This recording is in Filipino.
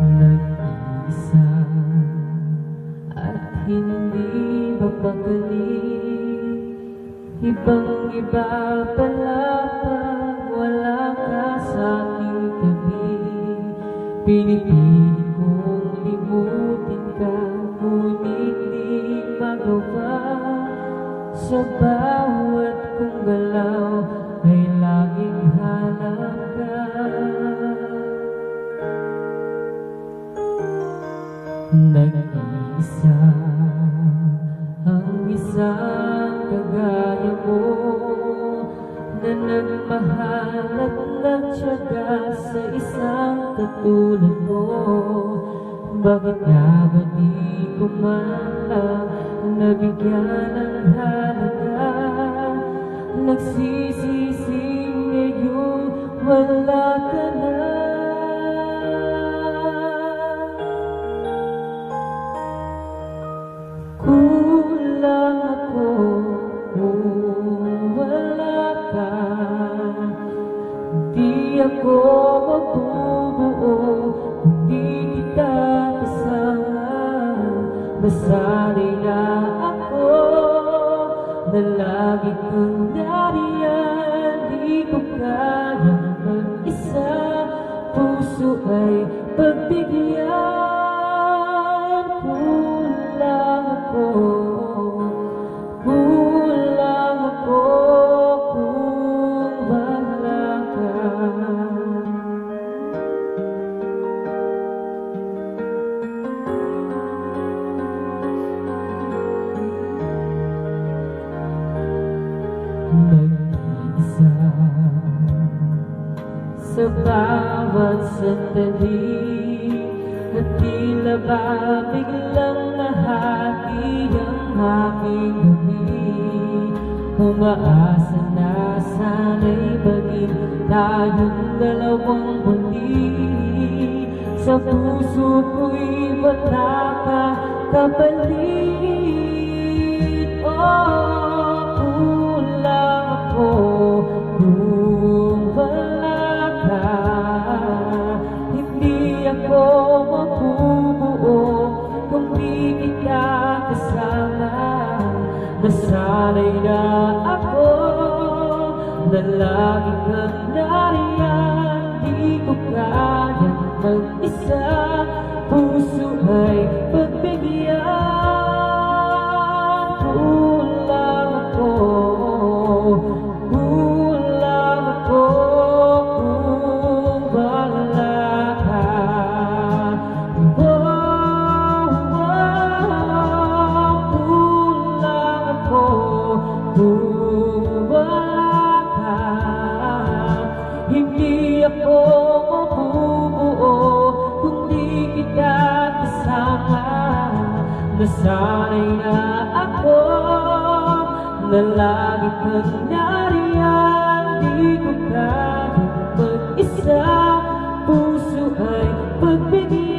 Nag-iisa at hindi mapagaling, ibang-iba pala pag wala ka sa aking tabi. Pinipilit kong limutin ka, ngunit di magawa. Sa bawat kong galaw ay laging hanap ka. Nag-iisa ang isang kagaya mo, na nagmahal at nagtiyaga sa isang katulad mo. Bakit nga ba di ko man lang nabigyan ng halaga? Nagsisising ngayon wala ka na. Kulang ako kung wala ka. Di ako mabubuo kung di kita kasama. Nasanay na ako na lagi kang nariyan. Di ko kayang mag-isa, puso ay pagbigyan. Kulang ako kung wala ka. Nag-iisa sa bawat sandali, at tila ba biglang nahati ang aking gabi. Umaasa na sana'y maging tayong dalawang muli. Sa puso ko'y wala ka kapalit. Oh, kulang ako kung wala ka. Hindi ako mabubuo kung di kita kasama. Nasanay na ako na lagi kang nariyan. Di ko kayang mag-isa, puso ay pagbigyan. Kulang ako kung wala ka. Kung wala ka, hindi ako mabubuo kung di kita kasama. Nasanay na ako na lagi kang nariyan. Di ko kayang mag-isa, puso ay pagbigyan.